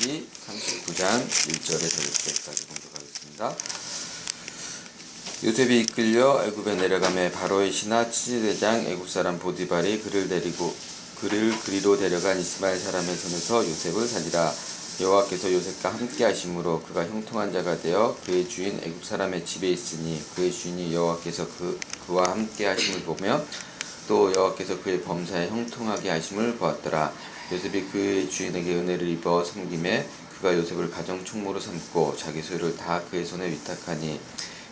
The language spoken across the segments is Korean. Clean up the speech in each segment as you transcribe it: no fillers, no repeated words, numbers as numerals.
창세기 39장 1절에서 6절까지 공독하겠습니다. 요셉이 이끌려 애굽에 내려가매 바로의 신하 치즈대장 애굽사람 보디발이 그를 그리로 데려간 이스마엘 사람의 손에서 요셉을 살리라. 여호와께서 요셉과 함께 하심으로 그가 형통한 자가 되어 그의 주인 애굽사람의 집에 있으니 그의 주인이 여호와께서 그와 함께 하심을 보며 또 여호와께서 그의 범사에 형통하게 하심을 보았더라. 요셉이 그의 주인에게 은혜를 입어 섬김에 그가 요셉을 가정 총무로 삼고 자기 소유를 다 그의 손에 위탁하니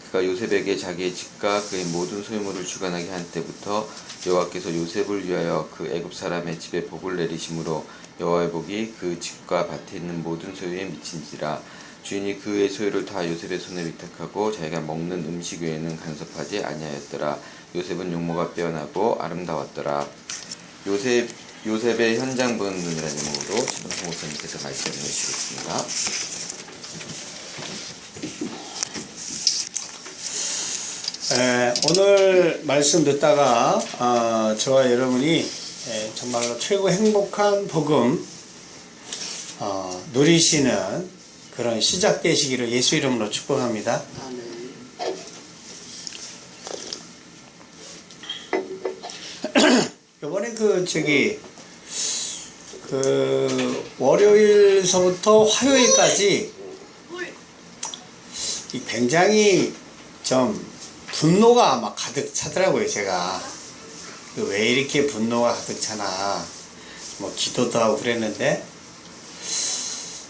그가 요셉에게 자기의 집과 그의 모든 소유물을 주관하게 한 때부터 여호와께서 요셉을 위하여 그 애굽 사람의 집에 복을 내리심으로 여호와의 복이 그 집과 밭에 있는 모든 소유에 미친지라. 주인이 그의 소유를 다 요셉의 손에 위탁하고 자기가 먹는 음식 외에는 간섭하지 아니하였더라. 요셉은 용모가 빼어나고 아름다웠더라. 요셉의 현장 보는 눈이라는 제목으로 신동성 목사님께서 말씀해 주시겠습니다. 오늘 말씀 듣다가 저와 여러분이 정말로 최고 행복한 복음 누리시는 그런 시작 되시기를 예수 이름으로 축복합니다. 이번에 월요일서부터 화요일까지 굉장히 좀 분노가 막 가득 차더라고요. 제가 왜 이렇게 분노가 가득 차나 뭐 기도도 하고 그랬는데,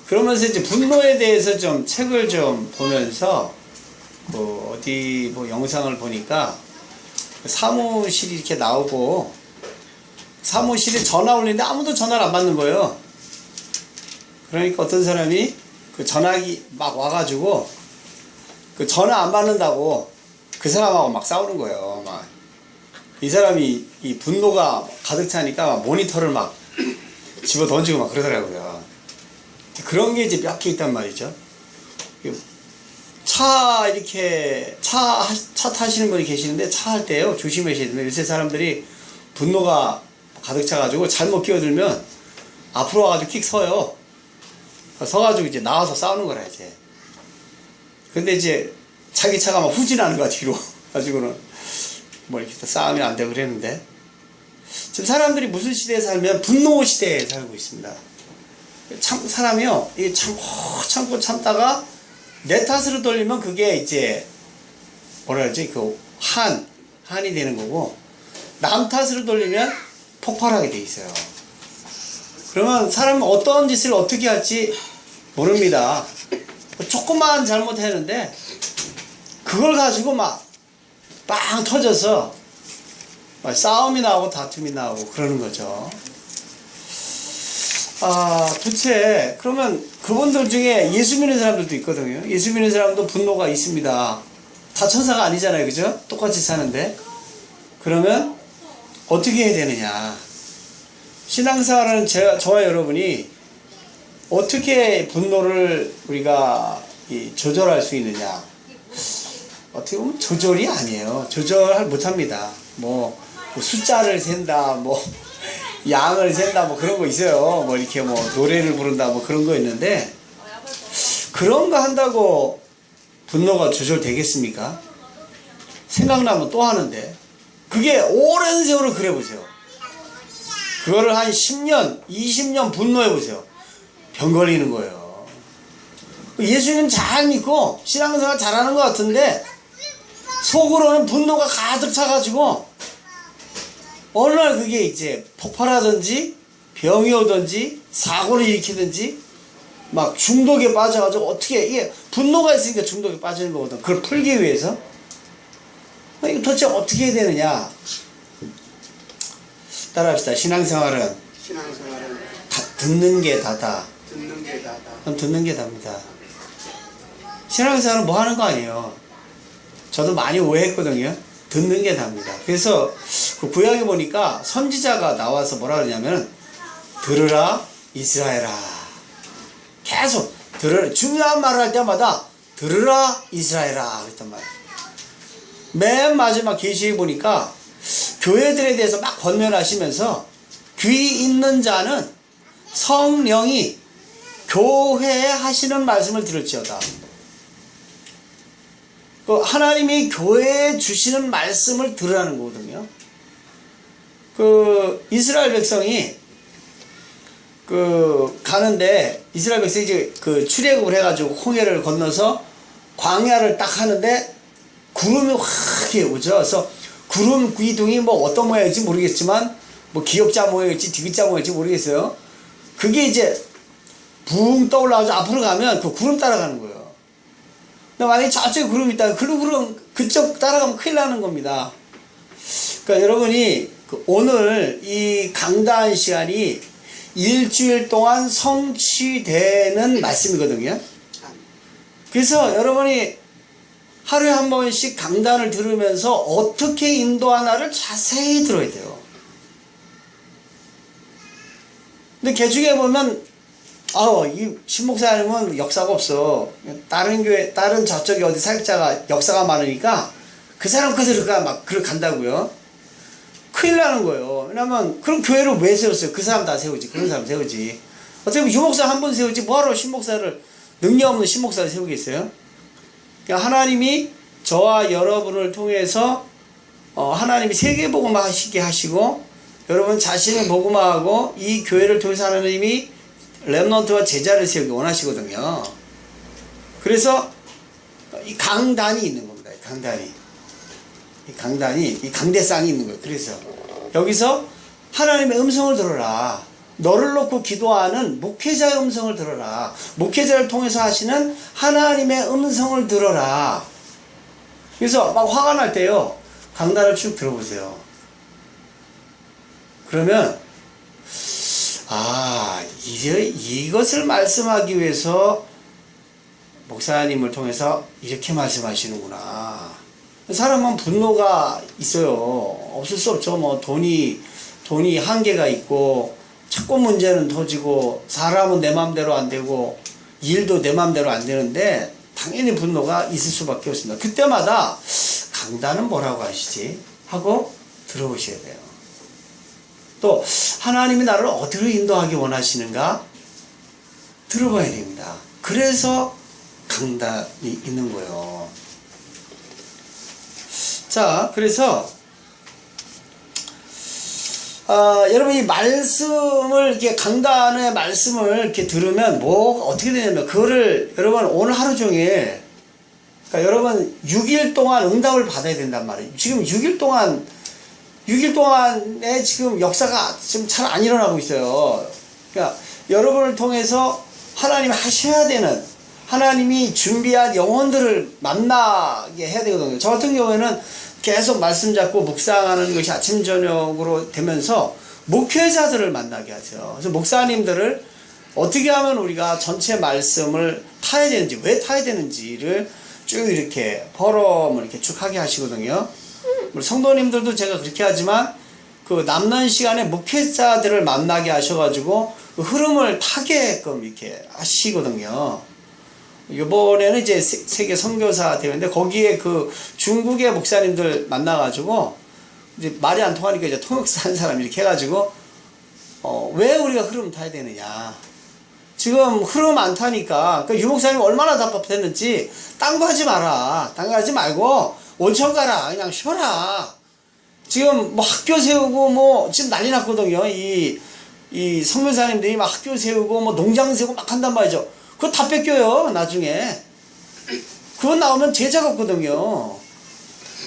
그러면서 이제 분노에 대해서 좀 책을 좀 보면서 어디 영상을 보니까 사무실이 이렇게 나오고 사무실에 전화 올리는데 아무도 전화를 안 받는 거예요. 그러니까 어떤 사람이 그 전화기 막 와가지고 그 전화 안 받는다고 그 사람하고 막 싸우는 거예요. 막 이 사람이 이 분노가 가득 차니까 막 모니터를 막 집어 던지고 막 그러더라고요. 그런 게 이제 몇 개 있단 말이죠. 차 타시는 분이 계시는데 차 할 때요 조심하셔야 됩니다. 요새 사람들이 분노가 가득 차가지고 잘못 끼어들면 앞으로 와가지고 킥 서요. 서가지고 이제 나와서 싸우는 거라 이제. 근데 이제 자기 차가 막 후진하는 거야 뒤로. 가지고는 뭐 이렇게 싸우면 안 되고 그랬는데, 지금 사람들이 무슨 시대에 살면 분노 시대에 살고 있습니다. 사람이요 이게 참고 참다가 내 탓으로 돌리면 그게 이제 뭐라 그러지, 한이 되는 거고, 남 탓으로 돌리면 폭발하게 돼 있어요. 그러면 사람은 어떤 짓을 어떻게 할지 모릅니다. 조금만 잘못했는데 그걸 가지고 막 빵 터져서 막 싸움이 나오고 다툼이 나오고 그러는 거죠. 도대체 그러면 그분들 중에 예수 믿는 사람들도 있거든요. 예수 믿는 사람도 분노가 있습니다. 다 천사가 아니잖아요, 그죠? 똑같이 사는데. 그러면 어떻게 해야 되느냐? 신앙생활은 저와 여러분이 어떻게 분노를 우리가 조절할 수 있느냐? 어떻게 보면 조절이 아니에요. 조절 못합니다. 뭐 숫자를 센다, 양을 센다, 그런 거 있어요. 이렇게 노래를 부른다, 그런 거 있는데, 그런 거 한다고 분노가 조절되겠습니까? 생각나면 또 하는데, 그게 오랜 세월을 그래 보세요. 그거를 한 10년, 20년 분노해 보세요. 병 걸리는 거예요. 예수님 잘 믿고 신앙생활 잘하는 것 같은데 속으로는 분노가 가득 차가지고 어느 날 그게 이제 폭발하든지 병이 오든지 사고를 일으키든지 막 중독에 빠져가지고, 어떻게 이게 분노가 있으니까 중독에 빠지는 거거든. 그걸 풀기 위해서 이거 도대체 어떻게 해야 되느냐? 따라합시다. 신앙생활은 듣는 게 다다. 그럼 듣는 게 답니다. 신앙생활은 뭐 하는 거 아니에요. 저도 많이 오해했거든요. 듣는 게 답니다. 그래서 그 구약에 보니까 선지자가 나와서 뭐라 그러냐면, 들으라 이스라엘아. 계속 들으라. 중요한 말을 할 때마다 들으라 이스라엘아 그랬단 말이에요. 맨 마지막 계시에 보니까 교회들에 대해서 막 권면하시면서 귀 있는 자는 성령이 교회에 하시는 말씀을 들을지어다. 그 하나님이 교회에 주시는 말씀을 들으라는 거거든요. 그 이스라엘 백성이 그 가는데 이스라엘 백성이 이제 그 출애굽을 해가지고 홍해를 건너서 광야를 딱 하는데 구름이 확 오죠. 그래서 구름 기둥이 뭐 어떤 모양일지 모르겠지만 뭐 기역자 모양일지 디귿자 모양일지 모르겠어요. 그게 이제 붕 떠올라가지고 앞으로 가면 그 구름 따라가는 거예요. 근데 만약에 저쪽에 구름이 있다, 그 구름 그쪽 따라가면 큰일 나는 겁니다. 그러니까 여러분이 오늘 이 강단 시간이 일주일 동안 성취되는 말씀이거든요. 그래서 여러분이 하루에 한 번씩 강단을 들으면서 어떻게 인도하나를 자세히 들어야 돼요. 근데 개중에 보면 이 신목사님은 역사가 없어. 다른 교회, 다른 저쪽에 어디 사역자가 역사가 많으니까 그 사람 그대로가 막 간다고요. 큰일 나는 거예요. 왜냐면 그럼 교회를 왜 세웠어요? 그 사람 다 세우지. 그런 사람 세우지. 어차피 유목사 한 번 세우지 뭐하러 신목사를, 능력 없는 신목사를 세우겠어요? 그러니까 하나님이 저와 여러분을 통해서 하나님이 세계복음화 하시게 하시고 여러분 자신을 복음화하고 이 교회를 통해서 하나님이 렘넌트와 제자를 세우기 원하시거든요. 그래서 이 강단이 있는 겁니다. 이 강대상이 있는 거예요. 그래서 여기서 하나님의 음성을 들어라. 너를 놓고 기도하는 목회자의 음성을 들어라. 목회자를 통해서 하시는 하나님의 음성을 들어라. 그래서 막 화가 날 때요, 강단을 쭉 들어보세요. 그러면 이것을 말씀하기 위해서 목사님을 통해서 이렇게 말씀하시는구나. 사람은 분노가 있어요. 없을 수 없죠. 뭐 돈이 한계가 있고 채권 문제는 터지고 사람은 내 마음대로 안 되고 일도 내 마음대로 안 되는데 당연히 분노가 있을 수밖에 없습니다. 그때마다 강단은 뭐라고 하시지? 하고 들어보셔야 돼요. 또 하나님이 나를 어디로 인도하기 원하시는가? 들어봐야 됩니다. 그래서 강단이 있는 거예요. 자, 그래서 여러분이 말씀을 이렇게 강단의 말씀을 이렇게 들으면 뭐 어떻게 되냐면 그거를 여러분 오늘 하루 종일, 그러니까 여러분 6일 동안 응답을 받아야 된단 말이에요. 지금 6일 동안에 지금 역사가 지금 잘 안 일어나고 있어요. 그러니까 여러분을 통해서 하나님이 하셔야 되는, 하나님이 준비한 영혼들을 만나게 해야 되거든요. 저 같은 경우에는 계속 말씀 잡고 묵상하는 것이 아침 저녁으로 되면서 목회자들을 만나게 하세요. 그래서 목사님들을 어떻게 하면 우리가 전체 말씀을 타야 되는지, 왜 타야 되는지를 쭉 이렇게 포럼을 이렇게 쭉 하게 하시거든요. 우리 성도님들도 제가 그렇게 하지만 그 남는 시간에 목회자들을 만나게 하셔가지고 그 흐름을 타게끔 이렇게 하시거든요. 이번에는 이제 세계 선교사 대회인데 거기에 그 중국의 목사님들 만나가지고 이제 말이 안 통하니까 이제 통역사 한 사람 이렇게 해가지고 왜 우리가 흐름 타야 되느냐. 지금 흐름 안 타니까 그 유목사님 얼마나 답답했는지 딴 거 하지 마라. 딴 거 하지 말고 온천 가라. 그냥 쉬어라. 지금 뭐 학교 세우고 뭐 지금 난리 났거든요. 이 선교사님들이 막 학교 세우고 뭐 농장 세우고 막 한단 말이죠. 그거 다 뺏겨요, 나중에. 그거 나오면 제자가 없거든요.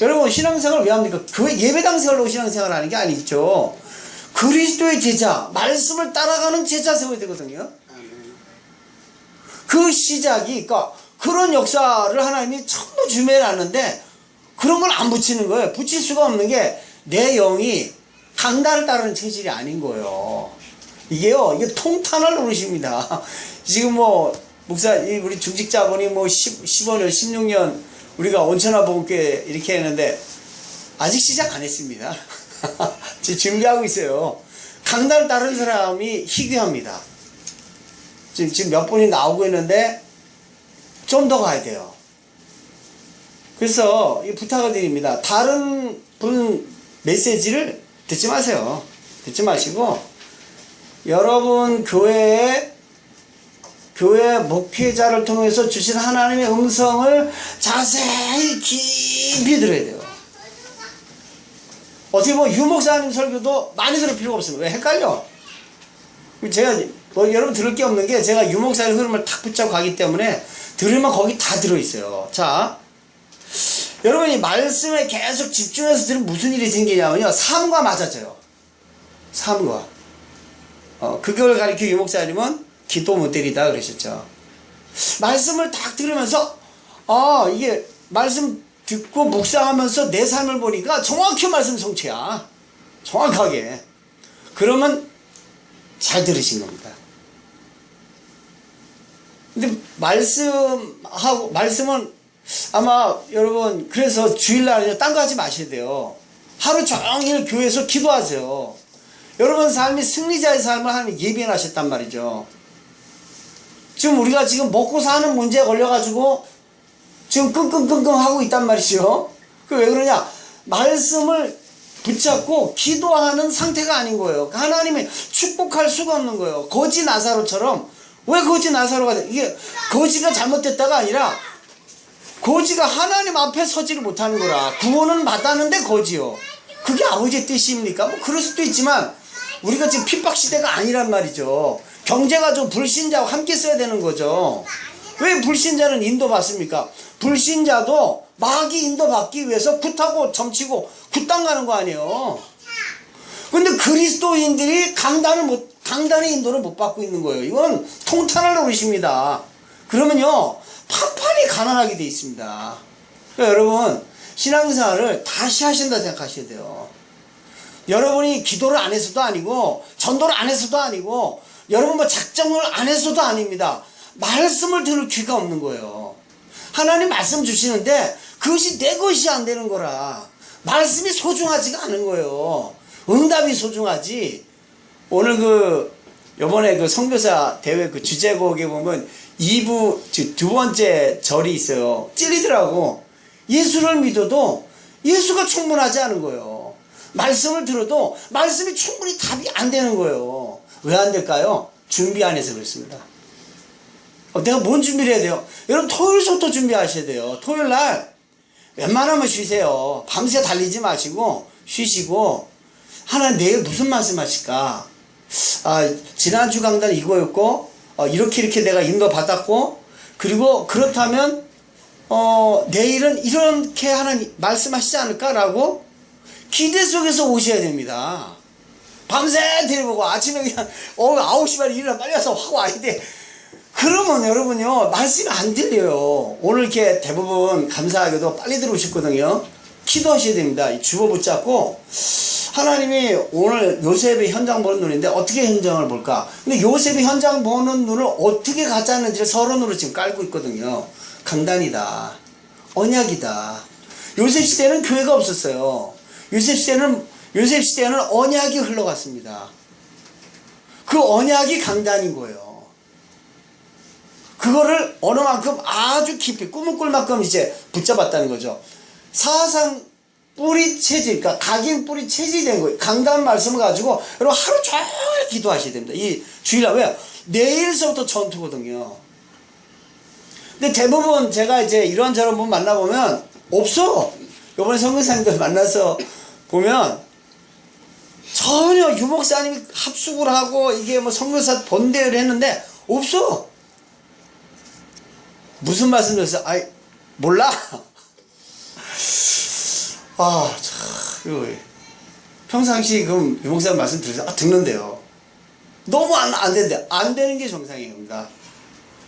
여러분, 신앙생활 왜 합니까? 교회 예배당 세우려고 신앙생활 하는 게 아니죠. 그리스도의 제자, 말씀을 따라가는 제자 세워야 되거든요. 그 시작이, 그러니까 그런 역사를 하나님이 전부 준비해놨는데 그런 걸 안 붙이는 거예요. 붙일 수가 없는 게 내 영이 강단을 따르는 체질이 아닌 거예요. 이게요, 이게 통탄을 노릇입니다. 지금 뭐, 우리 중직자분이 뭐 15년, 16년 우리가 온천화 복음교회 이렇게 했는데 아직 시작 안 했습니다. 지금 준비하고 있어요. 강단을 따르는 사람이 희귀합니다. 지금 몇 분이 나오고 있는데 좀 더 가야 돼요. 그래서 부탁을 드립니다. 다른 분 메시지를 듣지 마세요. 듣지 마시고 여러분 교회에 교회 목회자를 통해서 주신 하나님의 음성을 자세히 깊이 들어야 돼요. 어떻게 보면 유목사님 설교도 많이 들을 필요가 없습니다. 왜? 헷갈려. 제가 뭐 여러분 들을 게 없는 게 제가 유목사의 흐름을 탁 붙잡고 가기 때문에 들으면 거기 다 들어있어요. 자, 여러분이 말씀에 계속 집중해서 들으면 무슨 일이 생기냐면요, 삶과 맞아져요. 삶과. 그걸 가리켜 유목사님은 기도 모델이다 그러셨죠. 말씀을 딱 들으면서 이게 말씀 듣고 묵상하면서 내 삶을 보니까 정확히 말씀 성취야. 정확하게. 그러면 잘 들으신 겁니다. 근데 말씀은 아마 여러분, 그래서 주일날에 딴 거 하지 마셔야 돼요. 하루 종일 교회에서 기도하세요. 여러분 삶이 승리자의 삶을 하나님 예비해놨었단 말이죠. 지금 우리가 지금 먹고 사는 문제에 걸려가지고 지금 끙끙끙끙 하고 있단 말이죠. 그 왜 그러냐? 말씀을 붙잡고 기도하는 상태가 아닌 거예요. 하나님이 축복할 수가 없는 거예요. 거지 나사로처럼. 왜 거지 나사로가 돼? 이게 거지가 잘못됐다가 아니라 거지가 하나님 앞에 서지를 못하는 거라. 구원은 받았는데 거지요. 그게 아버지의 뜻입니까? 뭐 그럴 수도 있지만 우리가 지금 핍박 시대가 아니란 말이죠. 경제가 좀 불신자와 함께 써야 되는 거죠. 왜 불신자는 인도받습니까? 불신자도 마귀 인도받기 위해서 굿하고 점치고 굿땅 가는 거 아니에요. 근데 그리스도인들이 강단의 인도를 못 받고 있는 거예요. 이건 통탄할 노릇입니다. 그러면요, 판판이 가난하게 돼 있습니다. 그러니까 여러분, 신앙생활을 다시 하신다 생각하셔야 돼요. 여러분이 기도를 안 해서도 아니고, 전도를 안 해서도 아니고, 여러분 뭐 작정을 안 해서도 아닙니다. 말씀을 들을 귀가 없는 거예요. 하나님 말씀 주시는데 그것이 내 것이 안 되는 거라. 말씀이 소중하지가 않은 거예요. 응답이 소중하지. 오늘 요번에 선교사 대회 주제곡에 보면 2부, 두 번째 절이 있어요. 찔리더라고. 예수를 믿어도 예수가 충분하지 않은 거예요. 말씀을 들어도 말씀이 충분히 답이 안 되는 거예요. 왜 안 될까요? 준비 안 해서 그렇습니다. 내가 뭔 준비를 해야 돼요? 여러분, 토요일부터 준비하셔야 돼요. 토요일 날 웬만하면 쉬세요. 밤새 달리지 마시고 쉬시고, 하나님 내일 무슨 말씀 하실까? 지난주 강단 이거였고, 이렇게 내가 인도 받았고, 그리고 그렇다면 내일은 이렇게 하나님 말씀하시지 않을까라고 기대 속에서 오셔야 됩니다. 밤새 들여보고 아침에 그냥 9시 반에 일어나 빨리 와서 하고 와야 돼. 그러면 여러분요, 말씀이 안 들려요. 오늘 이렇게 대부분 감사하게도 빨리 들어오셨거든요. 기도하셔야 됩니다. 주보 붙잡고, 하나님이 오늘 요셉의 현장 보는 눈인데 어떻게 현장을 볼까? 근데 요셉이 현장 보는 눈을 어떻게 가짜는지를 서론으로 지금 깔고 있거든요. 강단이다. 언약이다. 요셉 시대는 교회가 없었어요. 요셉 시대는 언약이 흘러갔습니다. 그 언약이 강단인 거예요. 그거를 어느 만큼 아주 깊이 꿈을 꿀 만큼 이제 붙잡았다는 거죠. 사상 뿌리 체질, 그러니까 각인 뿌리 체질이 된 거예요. 강단 말씀을 가지고 여러분 하루 종일 기도하셔야 됩니다. 이 주일날. 왜요? 내일서부터 전투거든요. 근데 대부분 제가 이제 이런저런 분 만나보면 없어. 요번에 선교사님들 만나서 보면 전혀 유목사님이 합숙을 하고 이게 뭐 선교사 본대회를 했는데 없어. 무슨 말씀 드렸어요? 몰라. 이거 평상시 그럼 유목사님 말씀 들으세요. 듣는데요. 너무 안 된대. 안 되는 게 정상입니다.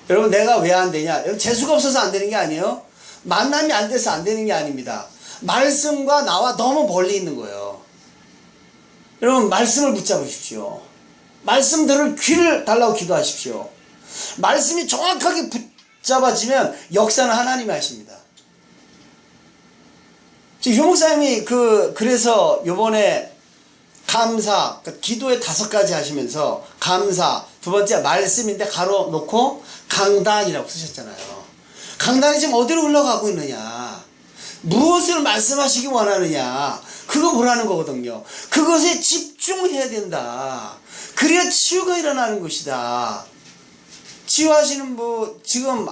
여러분, 내가 왜 안 되냐? 재수가 없어서 안 되는 게 아니에요. 만남이 안 돼서 안 되는 게 아닙니다. 말씀과 나와 너무 멀리 있는 거예요. 여러분, 말씀을 붙잡으십시오. 말씀 들을 귀를 달라고 기도하십시오. 말씀이 정확하게 붙잡아지면 역사는 하나님이 하십니다. 유목사님이 그래서 요번에 감사, 기도의 5가지 하시면서 감사, 두 번째 말씀인데 가로 놓고 강단이라고 쓰셨잖아요. 강단이 지금 어디로 흘러가고 있느냐, 무엇을 말씀하시기 원하느냐, 그거 보라는 거거든요. 그것에 집중해야 된다. 그래야 치유가 일어나는 것이다. 치유하시는 분, 지금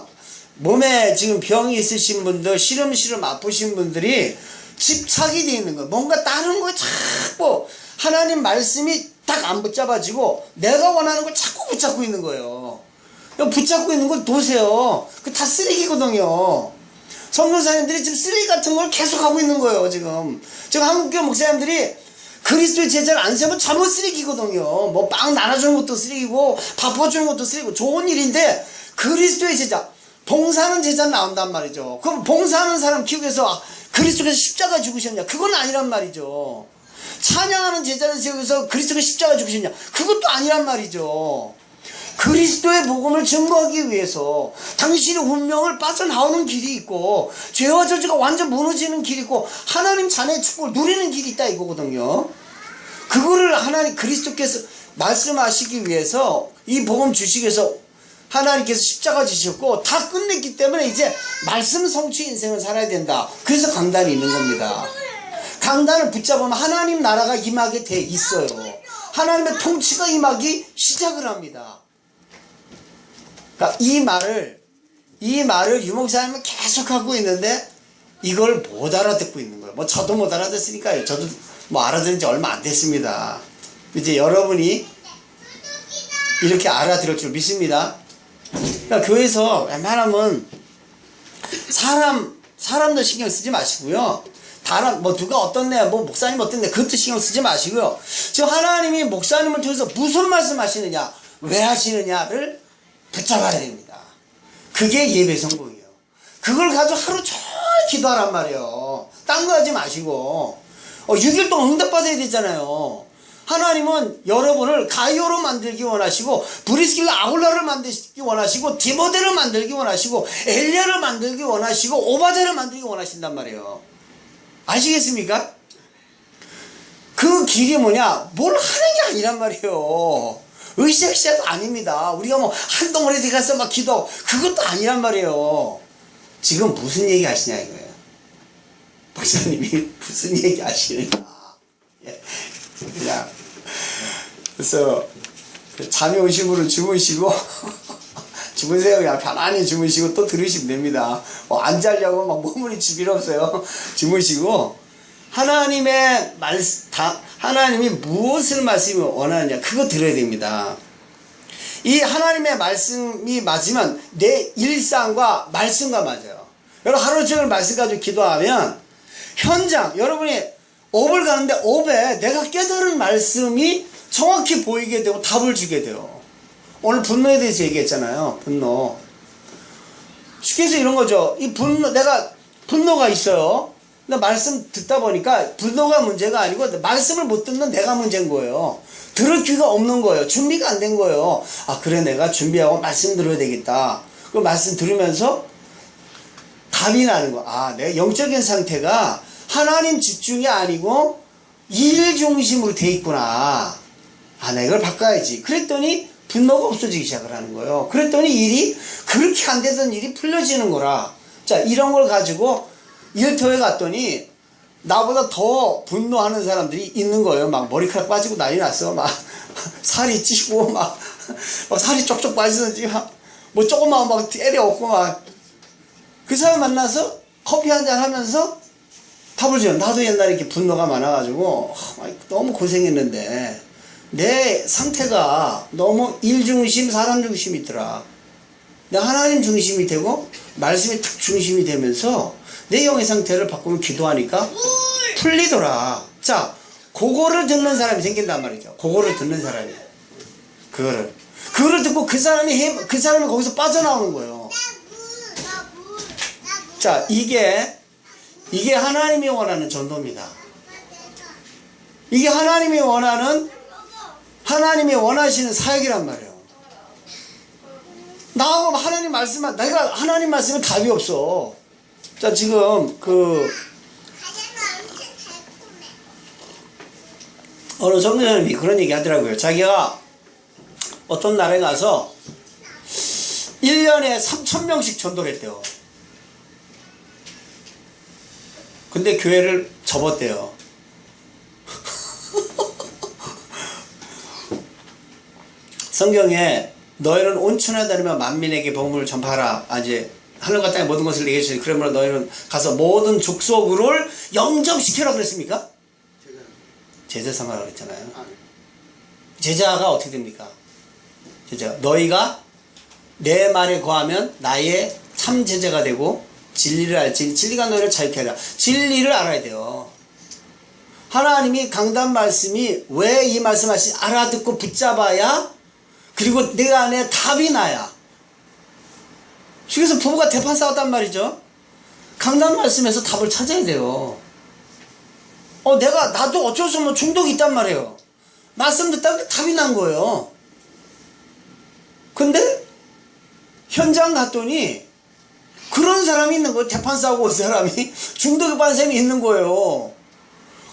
몸에 지금 병이 있으신 분들, 시름시름 아프신 분들이 집착이 되어 있는 거예요. 뭔가 다른 거에 자꾸 하나님 말씀이 딱 안 붙잡아지고 내가 원하는 걸 자꾸 붙잡고 있는 거예요. 붙잡고 있는 걸 놓으세요. 그 다 쓰레기거든요. 선교사님들이 지금 쓰레기 같은 걸 계속 하고 있는 거예요. 지금 한국교 목사님들이 그리스도의 제자를 안 세우면 전부 쓰레기거든요. 뭐 빵 나눠주는 것도 쓰레기고 밥 퍼주는 것도 쓰레기고 좋은 일인데 그리스도의 제자, 봉사하는 제자 나온단 말이죠. 그럼 봉사하는 사람 키우기 위해서 그리스도께서 십자가 죽으셨냐? 그건 아니란 말이죠. 찬양하는 제자를 세우면서 그리스도가 십자가 죽으셨냐? 그것도 아니란 말이죠. 그리스도의 복음을 증거하기 위해서 당신의 운명을 빠져나오는 길이 있고 죄와 저주가 완전 무너지는 길이 있고 하나님 자녀의 축복을 누리는 길이 있다 이거거든요. 그거를 하나님 그리스도께서 말씀하시기 위해서 이 복음 주시기 위해서 하나님께서 십자가 지셨고 다 끝냈기 때문에 이제 말씀 성취 인생을 살아야 된다. 그래서 강단이 있는 겁니다. 강단을 붙잡으면 하나님 나라가 임하게 돼 있어요. 하나님의 통치가 임하기 시작을 합니다. 그러니까 이 말을 유목사님은 계속 하고 있는데 이걸 못 알아듣고 있는 거예요. 뭐 저도 못 알아듣으니까요. 저도 뭐 알아듣은 지 얼마 안 됐습니다. 이제 여러분이 이렇게 알아들을 줄 믿습니다. 그러니까 교회에서 웬만하면 사람들 신경 쓰지 마시고요. 다른 뭐 누가 어떻네, 뭐 목사님 어떻네, 그것도 신경 쓰지 마시고요. 지금 하나님이 목사님을 통해서 무슨 말씀하시느냐, 왜 하시느냐를 붙잡아야 됩니다. 그게 예배 성공이에요. 그걸 가지고 하루 종일 기도하란 말이에요. 딴 거 하지 마시고 6일 동안 응답받아야 되잖아요. 하나님은 여러분을 가이오로 만들기 원하시고 브리스길라 아울라를 만들기 원하시고 디모데를 만들기 원하시고 엘리야를 만들기 원하시고 오바데를 만들기 원하신단 말이에요. 아시겠습니까? 그 길이 뭐냐? 뭘 하는 게 아니란 말이에요. 으쌰으쌰도 아닙니다. 우리가 뭐 한 덩어리 들어가서 막 기도, 그것도 아니란 말이에요. 지금 무슨 얘기 하시냐 이거예요. 박사님이 무슨 얘기 하시느냐. 그냥 그래서 잠이 오신 분은 주무시고 주무세요. 그냥 편안히 주무시고 또 들으시면 됩니다. 뭐 안 자려고 막 머무르실 필요 없어요. 주무시고 하나님의 하나님이 무엇을 말씀이 원하느냐 그거 들어야 됩니다. 이 하나님의 말씀이 맞으면 내 일상과 말씀과 맞아요. 여러분 하루 종일 말씀 가지고 기도하면 현장 여러분이 업을 가는데 업에 내가 깨달은 말씀이 정확히 보이게 되고 답을 주게 돼요. 오늘 분노에 대해서 얘기했잖아요. 분노. 쉽게 해서 이런 거죠. 이 내가 분노가 있어요. 근데 말씀 듣다 보니까 분노가 문제가 아니고 말씀을 못 듣는 내가 문제인 거예요. 들을 귀가 없는 거예요. 준비가 안 된 거예요. 아 그래 내가 준비하고 말씀 들어야 되겠다. 그 말씀 들으면서 답이 나는 거. 아 내 영적인 상태가 하나님 집중이 아니고 일 중심으로 돼 있구나. 아 내가 이걸 바꿔야지. 그랬더니 분노가 없어지기 시작을 하는 거예요. 그랬더니 일이 그렇게 안 되던 일이 풀려지는 거라. 자 이런 걸 가지고 일터에 갔더니 나보다 더 분노하는 사람들이 있는 거예요. 막 머리카락 빠지고 난리 났어. 막 살이 찌고 막 살이 쪽쪽 빠지는지 뭐 조금만 막 때려엎고 막 그 사람 만나서 커피 한잔 하면서 답을 줘요. 나도 옛날에 이렇게 분노가 많아가지고 너무 고생했는데 내 상태가 너무 일 중심, 사람 중심이 있더라. 내가 하나님 중심이 되고 말씀이 탁 중심이 되면서 내 영의 상태를 바꾸면 기도하니까 풀리더라. 자, 그거를 듣는 사람이 생긴단 말이죠. 그거를 듣는 사람이. 그거를 듣고 그 사람이 거기서 빠져나오는 거예요. 자, 이게 하나님이 원하는 전도입니다. 이게 하나님이 원하시는 사역이란 말이에요. 나하고 하나님 말씀만, 내가 하나님 말씀에 답이 없어. 자, 지금 어느 성도님이 그런 얘기 하더라고요. 자기가 어떤 나라에 가서 1년에 3,000명씩 전도를 했대요. 근데 교회를 접었대요. 성경에 너희는 온천에 다니며 만민에게 복음을 전파하라. 이제 하늘과 땅의 모든 것을 내게 주시니 그러므로 너희는 가서 모든 족속을 영접시켜라 그랬습니까? 제자 삼아라 그랬잖아요. 제자가 어떻게 됩니까? 제자 너희가 내 말에 거하면 나의 참 제자가 되고 진리를 알지. 진리가 너희를 자유케 하라. 진리를 알아야 돼요. 하나님이 강단 말씀이 왜 이 말씀하시 알아듣고 붙잡아야 그리고 내 안에 답이 나야. 그래서 부부가 대판 싸웠단 말이죠. 강단 말씀에서 답을 찾아야 돼요. 나도 어쩔 수 없는 중독이 있단 말이에요. 말씀 듣다가 답이 난 거예요. 근데 현장 갔더니 그런 사람이 있는 거예요. 대판 싸우고 온 사람이 중독에 빠진 사람이 있는 거예요.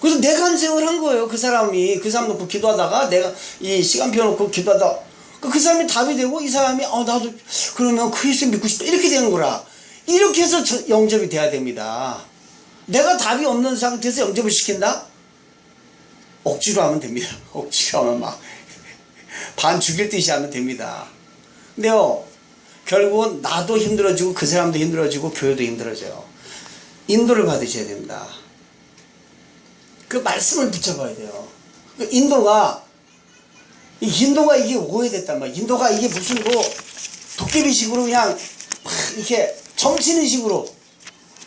그래서 내 간증을 한 거예요. 그 사람 놓고 기도하다가 내가 이 시간표 놓고 기도하다가 그 사람이 답이 되고 이 사람이 나도 그러면 그리스도 믿고 싶다 이렇게 되는 거라. 이렇게 해서 영접이 돼야 됩니다. 내가 답이 없는 상태에서 영접을 시킨다? 억지로 하면 됩니다. 억지로 하면 막 반 죽일 듯이 하면 됩니다. 근데요 결국은 나도 힘들어지고 그 사람도 힘들어지고 교회도 힘들어져요. 인도를 받으셔야 됩니다. 그 말씀을 붙잡아야 돼요. 그 인도가 이게 오해됐단 말이야. 인도가 이게 무슨 도깨비식으로 그냥 막 이렇게 점치는 식으로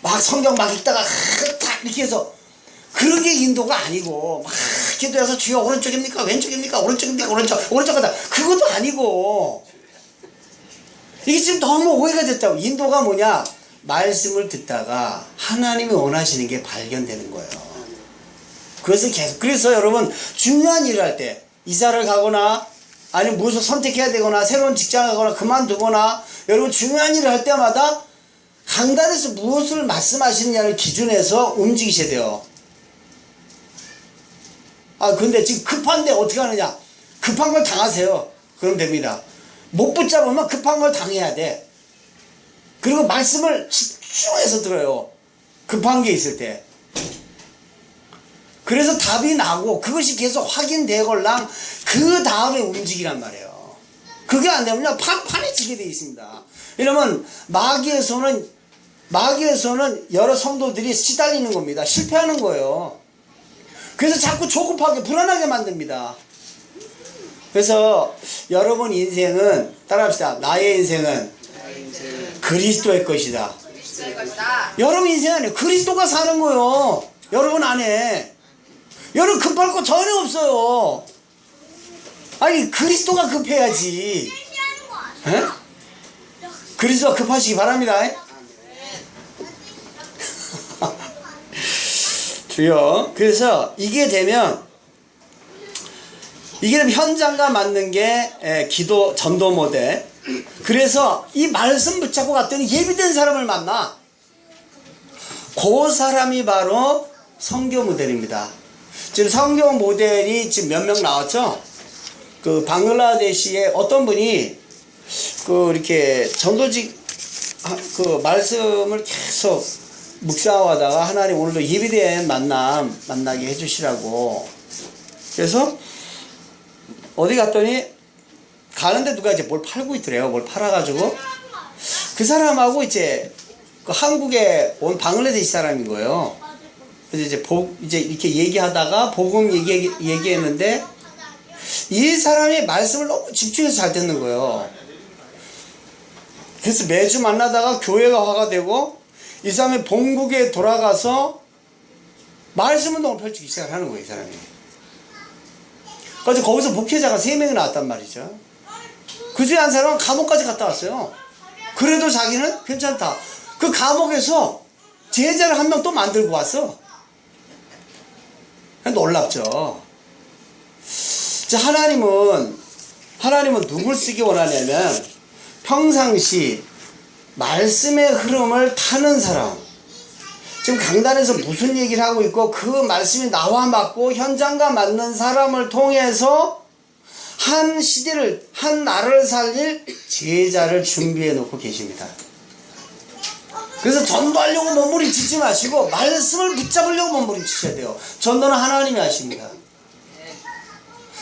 막 성경 막 읽다가 탁 이렇게 해서 그런 게 인도가 아니고 막 기도해서 주여 오른쪽입니까 왼쪽입니까 오른쪽입니까 오른쪽이다 그것도 아니고 이게 지금 너무 오해가 됐다고. 인도가 뭐냐? 말씀을 듣다가 하나님이 원하시는 게 발견되는 거예요. 그래서 여러분 중요한 일을 할 때 이사를 가거나 아니면 무엇을 선택해야 되거나 새로운 직장을 가거나 그만두거나 여러분 중요한 일을 할 때마다 강단에서 무엇을 말씀하시느냐를 기준해서 움직이셔야 돼요. 근데 지금 급한데 어떻게 하느냐? 급한 걸 당하세요. 그럼 됩니다. 못 붙잡으면 급한 걸 당해야 돼. 그리고 말씀을 집중해서 들어요. 급한 게 있을 때. 그래서 답이 나고 그것이 계속 확인되걸랑 그 다음에 움직이란 말이에요. 그게 안 되면요 판판해지게 돼 있습니다. 이러면 마귀에서는 여러 성도들이 시달리는 겁니다. 실패하는 거예요. 그래서 자꾸 조급하게 불안하게 만듭니다. 그래서 여러분 인생은 따라합시다. 나의 인생은 그리스도의 것이다. 여러분 인생 안에 그리스도가 사는 거예요. 여러분 안에. 여러분 급할 거 전혀 없어요. 아니 그리스도가 급해야지. 에? 그리스도가 급하시기 바랍니다. 주여. 그래서 이게 되면 현장과 맞는 게 기도 전도 모델. 그래서 이 말씀 붙잡고 갔더니 예비된 사람을 만나. 그 사람이 바로 선교 모델입니다. 지금 선교 모델이 지금 몇 명 나왔죠? 그 방글라데시에 어떤 분이 이렇게 전도직 말씀을 계속 묵상하다가 하나님 오늘도 예비된 만나게 해주시라고. 그래서 어디 갔더니 가는데 누가 이제 뭘 팔고 있더래요. 뭘 팔아가지고 그 사람하고 이제 그 한국에 온 방글라데시 사람인 거예요. 그래서 이제 이렇게 얘기하다가 복음 얘기했는데 이 사람이 말씀을 너무 집중해서 잘 듣는 거예요. 그래서 매주 만나다가 교회가 화가 되고 이 사람이 본국에 돌아가서 말씀 운동을 펼치기 시작하는 거예요. 이 사람이. 그래서 거기서 목회자가 3명이 나왔단 말이죠. 그 중에 한 사람은 감옥까지 갔다 왔어요. 그래도 자기는 괜찮다. 그 감옥에서 제자를 한 명 또 만들고 왔어. 놀랍죠. 자, 하나님은 누굴 쓰기 원하냐면 평상시 말씀의 흐름을 타는 사람. 지금 강단에서 무슨 얘기를 하고 있고 그 말씀이 나와 맞고 현장과 맞는 사람을 통해서 한 시대를 한 나라를 살릴 제자를 준비해 놓고 계십니다. 그래서 전도하려고 몸부림치지 마시고 말씀을 붙잡으려고 몸부림치셔야 돼요. 전도는 하나님이 하십니다.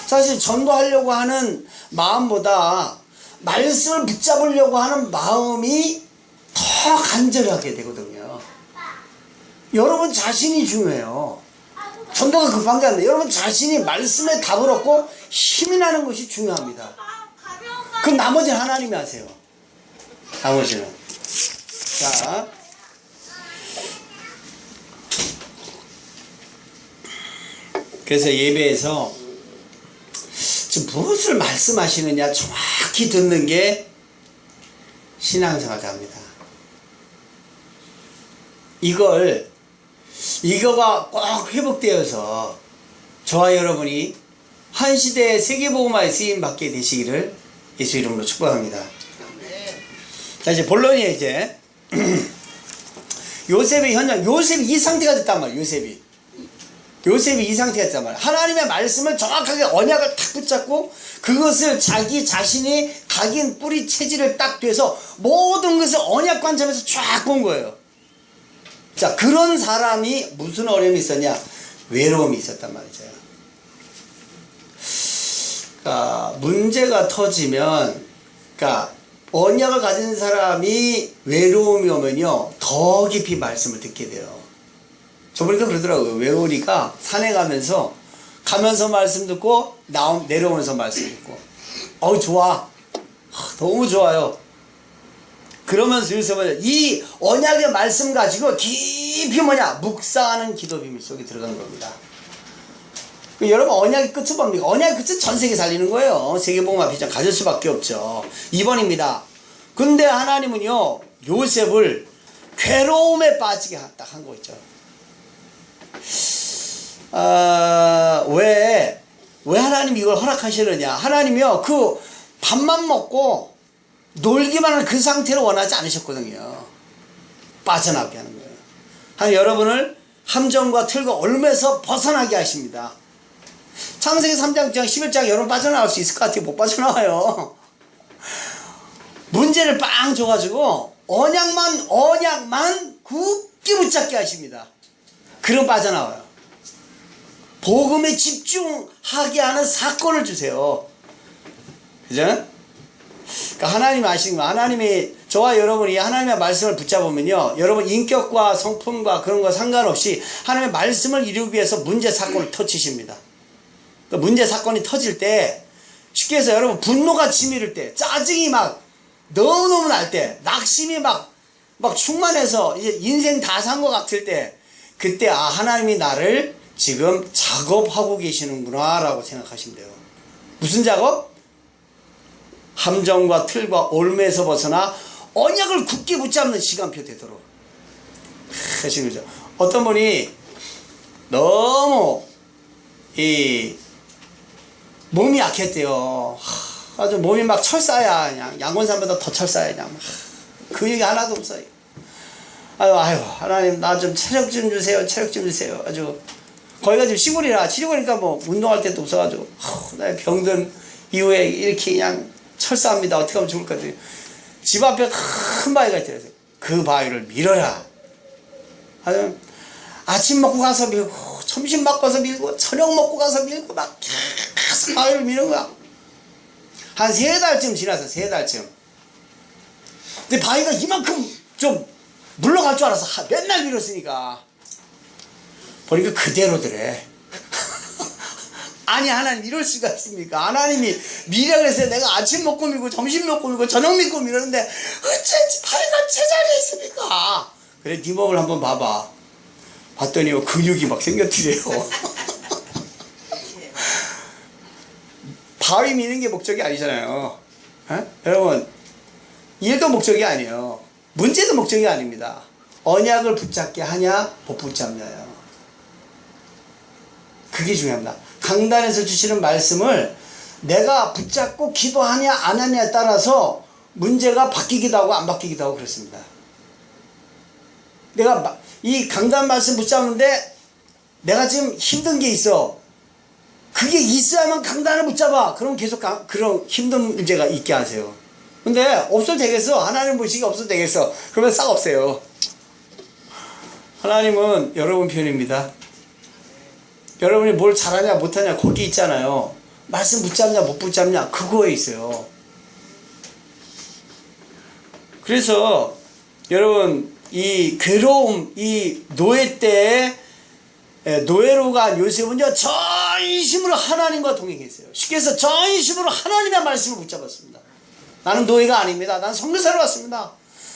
사실 전도하려고 하는 마음보다 말씀을 붙잡으려고 하는 마음이 더 간절하게 되거든요. 여러분 자신이 중요해요. 전도가 급한 게 아니라 여러분 자신이 말씀에 답을 얻고 힘이 나는 것이 중요합니다. 그럼 나머지는 하나님이 하세요. 나머지는. 자, 그래서 예배에서 지금 무엇을 말씀하시느냐 정확히 듣는 게 신앙생활자입니다. 이거가 꼭 회복되어서 저와 여러분이 한 시대의 세계복음화에 쓰임받게 되시기를 예수 이름으로 축복합니다. 자, 이제 본론이에요, 이제. 요셉이 현장, 요셉이 이 상태가 됐단 말이에요, 요셉이 이 상태가 됐단 말이에요. 하나님의 말씀을 정확하게 언약을 탁 붙잡고 그것을 자기 자신이 각인 뿌리 체질을 딱 돼서 모든 것을 언약 관점에서 쫙 본 거예요. 자, 그런 사람이 무슨 어려움이 있었냐? 외로움이 있었단 말이죠. 그러니까 문제가 터지면, 그러니까 언약을 가진 사람이 외로움이 오면요 더 깊이 말씀을 듣게 돼요. 저 보니까 그러더라고요. 외로우니까 산에 가면서 말씀 듣고 내려오면서 말씀 듣고 좋아, 너무 좋아요. 그러면서 이 언약의 말씀 가지고 깊이 묵상하는 기도 비밀 속에 들어가는 겁니다. 여러분, 언약의 끝은 뭡니까? 언약의 끝은 전 세계 살리는 거예요. 세계복음화 비전 가질 수밖에 없죠. 2번입니다. 근데 하나님은요 요셉을 괴로움에 빠지게 딱 한 거 있죠. 왜 하나님이 이걸 허락하시느냐? 하나님이요 그 밥만 먹고 놀기만 하는 그 상태를 원하지 않으셨거든요. 빠져나가게 하는 거예요. 하나님 여러분을 함정과 틀과 올무에서 벗어나게 하십니다. 창세기 3장 11장 여러분 빠져나갈 수 있을 것 같아요? 못 빠져나와요. 문제를 빵 줘가지고 언약만 굳게 붙잡게 하십니다. 그럼 빠져나와요. 복음에 집중하게 하는 사건을 주세요. 그죠? 그러니까 하나님 아시는 거, 하나님이 저와 여러분이 하나님의 말씀을 붙잡으면요 여러분 인격과 성품과 그런 거 상관없이 하나님의 말씀을 이루기 위해서 문제 사건을 터치십니다. 그 문제 사건이 터질 때 쉽게 해서 여러분 분노가 치밀을 때, 짜증이 막 너무너무 날 때, 낙심이 막 충만해서 이제 인생 다 산 것 같을 때, 그때 하나님이 나를 지금 작업하고 계시는구나 라고 생각하시면 돼요. 무슨 작업? 함정과 틀과 올무에서 벗어나 언약을 굳게 붙잡는 시간표 되도록 하시는 거죠. 어떤 분이 너무 몸이 약했대요. 아주 몸이 막 철사야. 그냥 양곤산보다 더 철사야. 그냥 근육이 하나도 없어요. 아유 하나님 나 좀 체력 좀 주세요. 아주 거기가 좀 시골이라 치료하니까 뭐 운동할 때도 없어가지고 나 병든 이후에 이렇게 그냥 철사합니다. 어떻게 하면 좋을까? 집 앞에 큰 바위가 있더라고요. 그 바위를 밀어라. 아주 아침 먹고 가서 밀고, 점심 먹고 가서 밀고, 저녁 먹고 가서 밀고, 막 계속 바위를 미는 거야. 한 3달쯤 지나서 3달쯤. 근데 바위가 이만큼 좀 물러갈 줄 알아서 맨날 밀었으니까. 보니까 그대로더래. 아니 하나님 이럴 수가 있습니까? 하나님이 미라 그랬어요. 내가 아침 먹고 밀고 점심 먹고 밀고 저녁 먹고 밀었는데 어쩐지 바위가 제자리에 있습니까? 그래 네 몸을 한번 봐봐. 봤더니 근육이 막 생겼더래요. 바위 미는 게 목적이 아니잖아요. 여러분 일도 목적이 아니에요. 문제도 목적이 아닙니다. 언약을 붙잡게 하냐 못 붙잡냐요. 그게 중요합니다. 강단에서 주시는 말씀을 내가 붙잡고 기도하냐 안 하냐에 따라서 문제가 바뀌기도 하고 안 바뀌기도 하고 그렇습니다. 내가 이 강단 말씀 붙잡는데 내가 지금 힘든 게 있어. 그게 있어야만 강단을 붙잡아. 그럼 계속 그런 힘든 문제가 있게 하세요. 근데 없어도 되겠어. 하나님 보시기 없어도 되겠어. 그러면 싹 없애요. 하나님은 여러분 편입니다. 여러분이 뭘 잘하냐 못하냐 거기 있잖아요. 말씀 붙잡냐 못 붙잡냐 그거에 있어요. 그래서 여러분 이 괴로움, 이 노예 때에 노예로 간 요셉은요 전심으로 하나님과 동행했어요. 쉽게 해서 전심으로 하나님의 말씀을 붙잡았습니다. 나는 노예가 아닙니다. 나는 선교사로 왔습니다.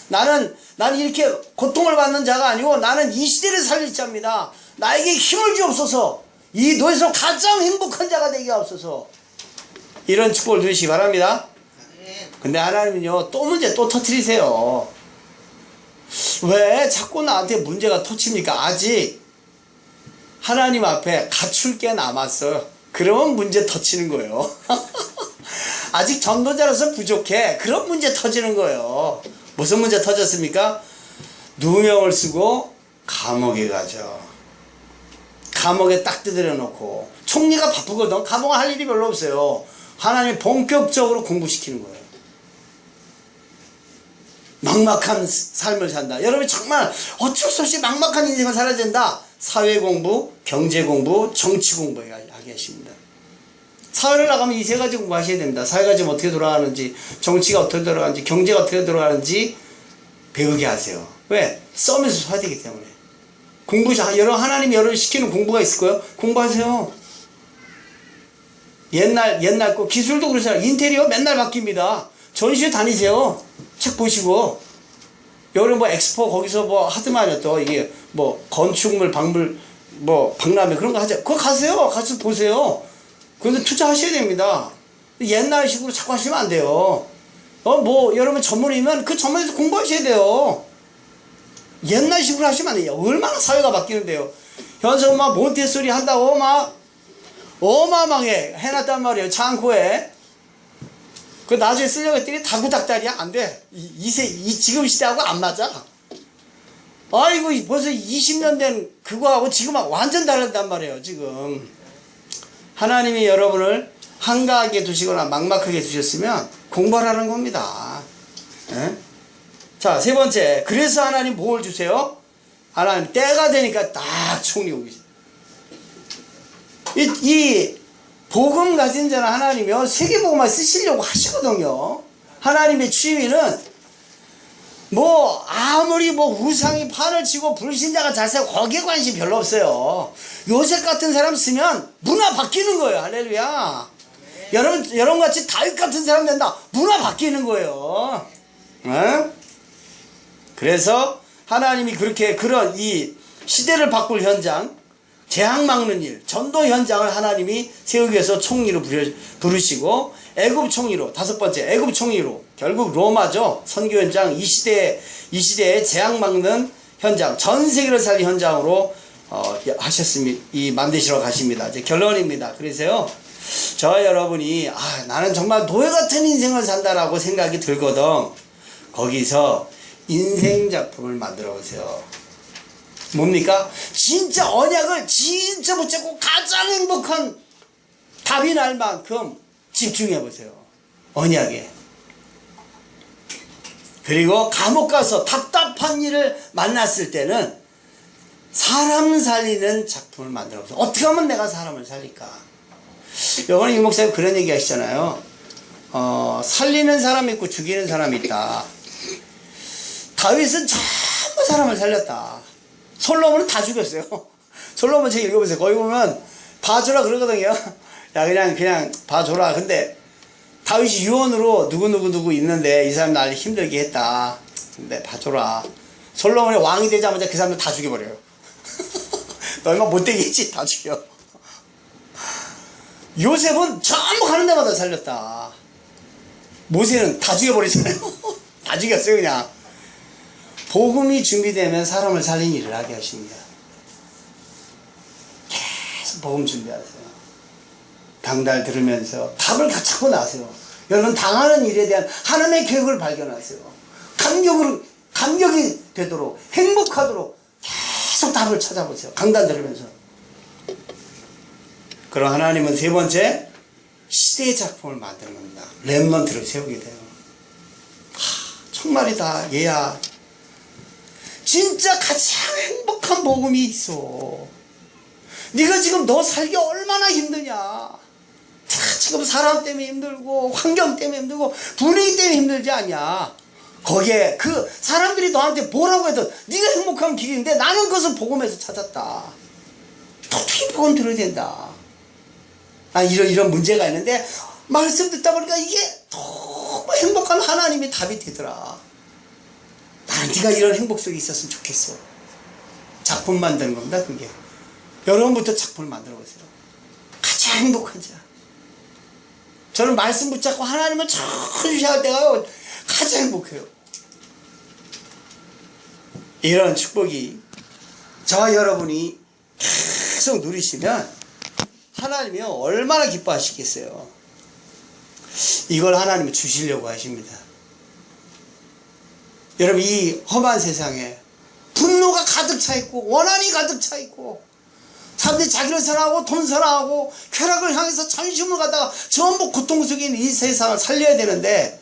나는 이렇게 고통을 받는 자가 아니고 나는 이 시대를 살릴 자입니다. 나에게 힘을 주옵소서. 이 노예에서 가장 행복한 자가 되게 하옵소서. 이런 축복을 누리시기 바랍니다. 근데 하나님은요 또 문제 또 터뜨리세요. 왜 자꾸 나한테 문제가 터집니까? 아직 하나님 앞에 갖출 게 남았어요. 그러면 문제 터치는 거예요. 아직 전도자로서 부족해. 그런 문제 터지는 거예요. 무슨 문제 터졌습니까? 누명을 쓰고 감옥에 가죠. 감옥에 딱 두드려 놓고 총리가 바쁘거든. 감옥에 할 일이 별로 없어요. 하나님 본격적으로 공부시키는 거예요. 막막한 삶을 산다. 여러분이 정말 어쩔 수 없이 막막한 인생을 살아야 된다. 사회 공부, 경제 공부, 정치 공부하게 하십니다. 사회를 나가면 이 세 가지 공부하셔야 됩니다. 사회가 지금 어떻게 돌아가는지, 정치가 어떻게 돌아가는지, 경제가 어떻게 돌아가는지 배우게 하세요. 왜? 싸움에서 서야 되기 때문에. 하나님이 여러분 시키는 공부가 있을 거예요. 공부하세요. 옛날 거 기술도 그러잖아요. 인테리어 맨날 바뀝니다. 전시회 다니세요. 책 보시고. 여러분 뭐 엑스포 거기서 뭐 하드만요. 또 이게 뭐 건축물, 박물, 뭐 박람회 그런 거 하죠. 그거 가세요. 가서 보세요. 그런데 투자하셔야 됩니다. 옛날식으로 자꾸 하시면 안 돼요. 뭐 여러분 전문이면 그 전문에서 공부하셔야 돼요. 옛날식으로 하시면 안 돼요. 얼마나 사회가 바뀌는데요. 현재 막 몬테소리 한다고 막 어마어마하게 해놨단 말이에요. 창고에. 그 나중에 쓰려고 했더니 다구닥다리야. 안 돼. 지금 시대하고 안 맞아. 아이고 벌써 20년 된 그거하고 지금하고 완전 다르단 말이에요. 지금 하나님이 여러분을 한가하게 두시거나 막막하게 두셨으면 공부하라는 겁니다. 예? 자, 세 번째. 그래서 하나님 뭘 주세요? 하나님 때가 되니까 딱 총리 오기. 이 복음 가진 자는 하나님이요 세계복음만 쓰시려고 하시거든요. 하나님의 취미는 뭐 아무리 뭐 우상이 판을 치고 불신자가 잘 살고 거기에 관심 별로 없어요. 요셉 같은 사람 쓰면 문화 바뀌는 거예요. 할렐루야. 여러분 같이 다윗 같은 사람 된다. 문화 바뀌는 거예요. 네? 그래서 하나님이 그런 이 시대를 바꿀 현장, 재앙 막는 일, 전도 현장을 하나님이 세우기 위해서 총리로 부르시고 애굽 총리로, 다섯 번째 애굽 총리로, 결국 로마죠. 선교 현장, 이 시대에 재앙 막는 현장, 전 세계를 살린 현장으로 만드시러 가십니다. 이제 결론입니다. 그래서요, 저와 여러분이 나는 정말 노예 같은 인생을 산다라고 생각이 들거든. 거기서 인생 작품을 만들어 보세요. 뭡니까? 진짜 언약을 진짜 붙잡고 가장 행복한 답이 날 만큼 집중해 보세요. 언약에. 그리고 감옥 가서 답답한 일을 만났을 때는 사람 살리는 작품을 만들어 보세요. 어떻게 하면 내가 사람을 살릴까? 요번에 유 목사님 그런 얘기 하시잖아요. 살리는 사람이 있고 죽이는 사람이 있다. 다윗은 전부 사람을 살렸다. 솔로몬은 다 죽였어요. 솔로몬 책 읽어보세요. 거기 보면 봐줘라 그러거든요. 야 그냥 봐줘라. 근데 다윗이 유언으로 누구 있는데 이 사람 날 힘들게 했다. 근데 봐줘라. 솔로몬이 왕이 되자마자 그 사람들 다 죽여버려요. 너 얼마 못되게 했지? 다 죽여. 요셉은 전부 가는 데마다 살렸다. 모세는 다 죽여버리잖아요. 다 죽였어요 그냥. 복음이 준비되면 사람을 살린 일을 하게 하십니다. 계속 복음 준비하세요. 강달 들으면서 답을 찾고 나세요. 여러분 당하는 일에 대한 하나님의 계획을 발견하세요. 감격이 되도록 행복하도록 계속 답을 찾아보세요. 강단 들으면서. 그럼 하나님은 세 번째 시대의 작품을 만드는 겁니다. 렘넌트를 세우게 돼요. 정말이다 얘야. 진짜 가장 행복한 복음이 있어. 네가 지금 너 살기 얼마나 힘드냐. 지금 사람 때문에 힘들고 환경 때문에 힘들고 분위기 때문에 힘들지 않냐. 거기에 그 사람들이 너한테 뭐라고 해도 네가 행복한 길인데 나는 그것을 복음에서 찾았다. 어떻게 복음 들어야 된다. 이런 문제가 있는데 말씀 듣다 보니까 이게 너무 행복한 하나님의 답이 되더라. 나는 네가 이런 행복 속에 있었으면 좋겠어. 작품 만드는 겁니다. 그게. 여러분부터 작품을 만들어 보세요. 가장 행복한 자. 저는 말씀 붙잡고 하나님을 천천히 할 때가 가장 행복해요. 이런 축복이 저와 여러분이 계속 누리시면 하나님이 얼마나 기뻐하시겠어요. 이걸 하나님이 주시려고 하십니다. 여러분, 이 험한 세상에 분노가 가득 차 있고 원한이 가득 차 있고 사람들이 자기를 사랑하고 돈 사랑하고 쾌락을 향해서 전심을 갖다가 전부 고통 속에 있는 이 세상을 살려야 되는데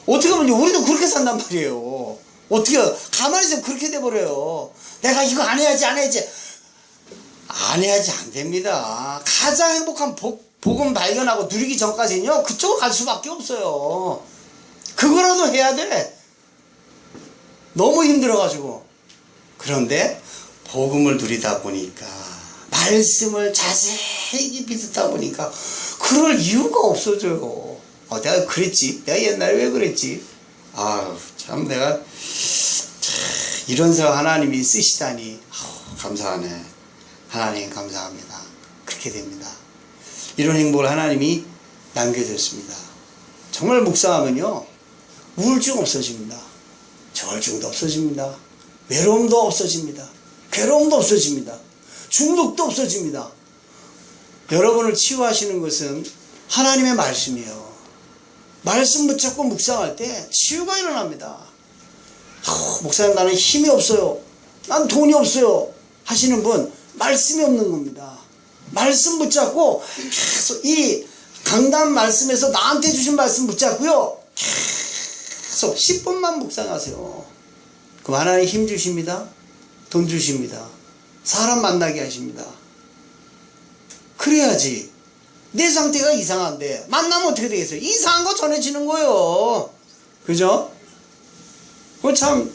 어떻게 보면 우리도 그렇게 산단 말이에요. 어떻게 가만히 있으면 그렇게 돼버려요. 내가 이거 안 해야지 안 됩니다. 가장 행복한 복음 발견하고 누리기 전까지는요 그쪽으로 갈 수밖에 없어요. 그거라도 해야 돼. 너무 힘들어가지고. 그런데 복음을 누리다 보니까 말씀을 자세히 깊이 듣다 보니까 그럴 이유가 없어져요. 내가 그랬지. 내가 옛날에 왜 그랬지. 참 내가 이런 사람 하나님이 쓰시다니 감사하네. 하나님 감사합니다. 그렇게 됩니다. 이런 행복을 하나님이 남겨줬습니다. 정말 묵상하면요 우울증 없어집니다. 저울증도 없어집니다. 외로움도 없어집니다. 괴로움도 없어집니다. 중독도 없어집니다. 여러분을 치유하시는 것은 하나님의 말씀이에요. 말씀 붙잡고 묵상할 때 치유가 일어납니다. 목사님 나는 힘이 없어요. 난 돈이 없어요. 하시는 분 말씀이 없는 겁니다. 말씀 붙잡고 계속 이 강단 말씀에서 나한테 주신 말씀 붙잡고요. 계속 10분만 묵상하세요. 그럼 하나님 힘 주십니다. 돈 주십니다. 사람 만나게 하십니다. 그래야지. 내 상태가 이상한데 만나면 어떻게 되겠어요? 이상한 거 전해지는 거예요. 그죠? 참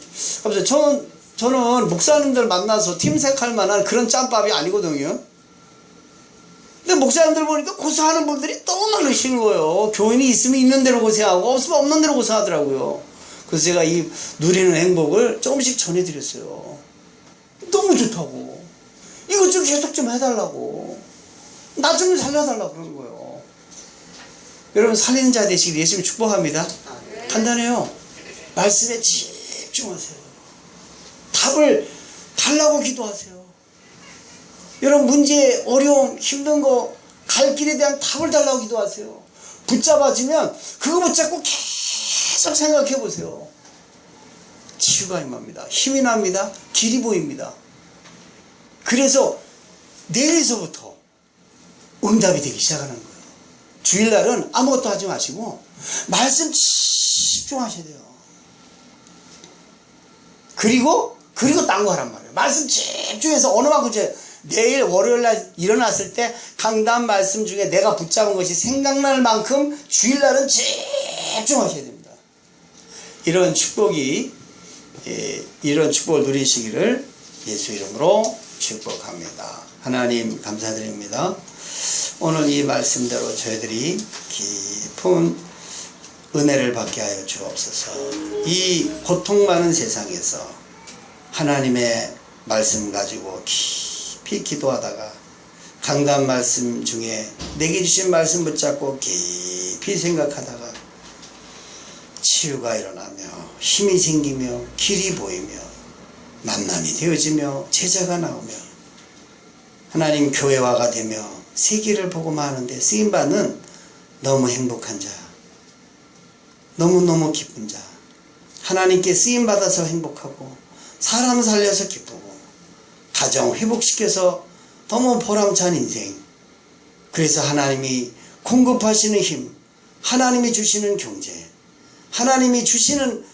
저는 목사님들 만나서 팀색할 만한 그런 짬밥이 아니거든요. 근데 목사님들 보니까 고생하는 분들이 너무 많으신 거예요. 교인이 있으면 있는 대로 고생하고 없으면 없는 대로 고생하더라고요. 그래서 제가 이 누리는 행복을 조금씩 전해드렸어요. 너무 좋다고. 이것 좀 계속 좀 해달라고. 나 좀 살려달라고 그러는 거예요. 여러분 살리는 자 되시길 예수님 축복합니다. 간단해요. 말씀에 집중하세요. 답을 달라고 기도하세요. 여러분 문제, 어려움, 힘든 거, 갈 길에 대한 답을 달라고 기도하세요. 붙잡아지면 그거 붙잡고 계속 생각해 보세요. 치유가 임합니다. 힘이 납니다. 길이 보입니다. 그래서 내일서부터 응답이 되기 시작하는 거예요. 주일날은 아무것도 하지 마시고 말씀 집중하셔야 돼요. 그리고 딴 거 하란 말이에요. 말씀 집중해서 어느 만큼 내일 월요일날 일어났을 때 강단 말씀 중에 내가 붙잡은 것이 생각날 만큼 주일날은 집중하셔야 됩니다. 이런 축복을 누리시기를 예수 이름으로 축복합니다. 하나님 감사드립니다. 오늘 이 말씀대로 저희들이 깊은 은혜를 받게 하여 주옵소서. 이 고통 많은 세상에서 하나님의 말씀 가지고 깊이 기도하다가 강단 말씀 중에 내게 주신 말씀 붙잡고 깊이 생각하다가 치유가 일어나며 힘이 생기며 길이 보이며 만남이 되어지며 제자가 나오며 하나님 교회화가 되며 세계를 복음하는데 쓰임받는 너무 행복한 자, 너무너무 기쁜 자, 하나님께 쓰임받아서 행복하고 사람 살려서 기쁘고 가정 회복시켜서 너무 보람찬 인생, 그래서 하나님이 공급하시는 힘, 하나님이 주시는 경제, 하나님이 주시는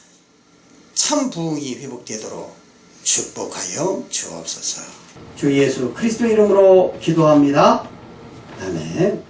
참 부흥이 회복되도록 축복하여 주옵소서. 주 예수 그리스도 이름으로 기도합니다. 아멘.